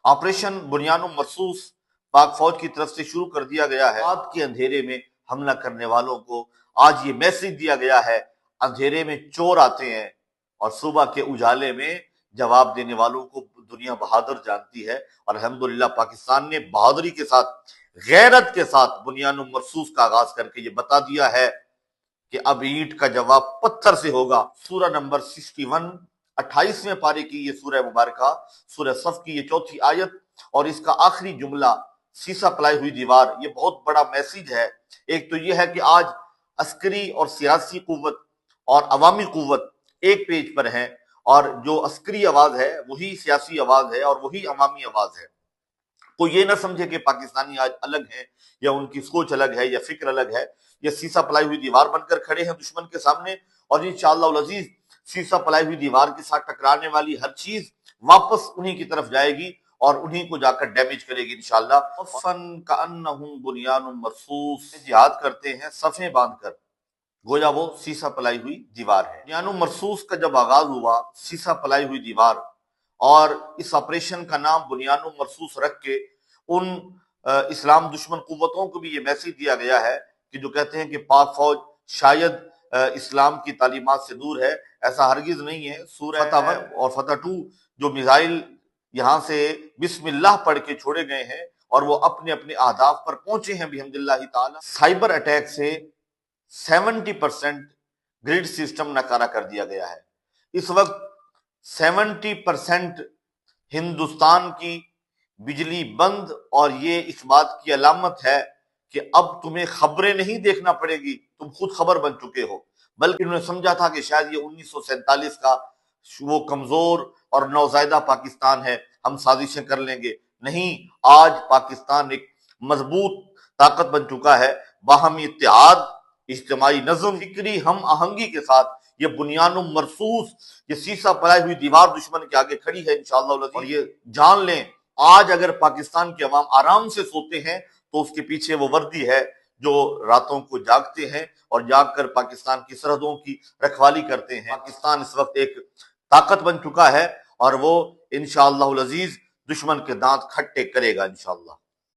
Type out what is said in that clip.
Operation بنیان مرصوص پاک فوج کی طرف سے شروع کر دیا گیا ہے۔ رات کے اندھیرے میں حملہ کرنے والوں کو آج یہ میسج دیا گیا ہے، اندھیرے میں چور آتے ہیں اور صبح کے اجالے میں جواب دینے والوں کو دنیا بہادر جانتی ہے، اور الحمدللہ پاکستان نے بہادری کے ساتھ، غیرت کے ساتھ بنیان مرصوص کا آغاز کر کے یہ بتا دیا ہے کہ اب اینٹ کا جواب پتھر سے ہوگا۔ سورہ نمبر 61، 28ویں پارے کی یہ سورہ مبارکہ، سورہ صف کی یہ چوتھی آیت اور اس کا آخری جملہ سیسا پلائی ہوئی دیوار، یہ بہت بڑا میسیج ہے۔ ایک تو یہ ہے کہ آج عسکری اور سیاسی قوت اور عوامی قوت ایک پیج پر ہیں، اور جو عسکری آواز ہے وہی سیاسی آواز ہے اور وہی عوامی آواز ہے۔ کوئی یہ نہ سمجھے کہ پاکستانی آج الگ ہیں یا ان کی سوچ الگ ہے یا فکر الگ ہے، یہ سیسا پلائی ہوئی دیوار بن کر کھڑے ہیں دشمن کے سامنے، اور انشاءاللہ العزیز سیسا پلائی ہوئی دیوار کے ساتھ ٹکرانے والی ہر چیز واپس انہی کی طرف جائے گی اور انہی کو جا کر ڈیمیج کرے گی انشاءاللہ۔ فن کأنہم بنیان مرصوص، جہاد کرتے ہیں صفیں باندھ کر، گویا وہ سیسا پلائی ہوئی دیوار ہے۔ بنیان مرصوص کا جب آغاز ہوا، سیسا پلائی ہوئی دیوار، اور اس آپریشن کا نام بنیان مرصوص رکھ کے ان اسلام دشمن قوتوں کو بھی یہ میسیج دیا گیا ہے کہ جو کہتے ہیں کہ پاک فوج شاید اسلام کی تعلیمات سے دور ہے، ایسا ہرگز نہیں ہے۔ سورہ فتح 1 اور فتح 2 جو میزائل یہاں سے بسم اللہ پڑھ کے چھوڑے گئے ہیں اور وہ اپنے اپنے اہداف پر پہنچے ہیں بحمد اللہ تعالی۔ سائبر اٹیک سے 70% گریڈ سسٹم ناکارہ کر دیا گیا ہے۔ اس وقت 70% ہندوستان کی بجلی بند، اور یہ اس بات کی علامت ہے کہ اب تمہیں خبریں نہیں دیکھنا پڑے گی، تم خود خبر بن چکے ہو، بلکہ انہوں نے سمجھا تھا کہ شاید یہ 1947 کا وہ کمزور اور نوزائیدہ پاکستان ہے، ہم سازشیں کر لیں گے۔ نہیں، آج پاکستان ایک مضبوط طاقت بن چکا ہے، باہمی اتحاد، اجتماعی نظم، فکری ہم آہنگی کے ساتھ یہ بنیان مرصوص، یہ سیسا پلائی ہوئی دیوار دشمن کے آگے کھڑی ہے انشاءاللہ۔ اور یہ جان لیں، آج اگر پاکستان کے عوام آرام سے سوتے ہیں تو اس کے پیچھے وہ وردی ہے جو راتوں کو جاگتے ہیں اور جاگ کر پاکستان کی سرحدوں کی رکھوالی کرتے ہیں۔ پاکستان اس وقت ایک طاقت بن چکا ہے اور وہ انشاءاللہ العزیز دشمن کے دانت کھٹے کرے گا انشاءاللہ۔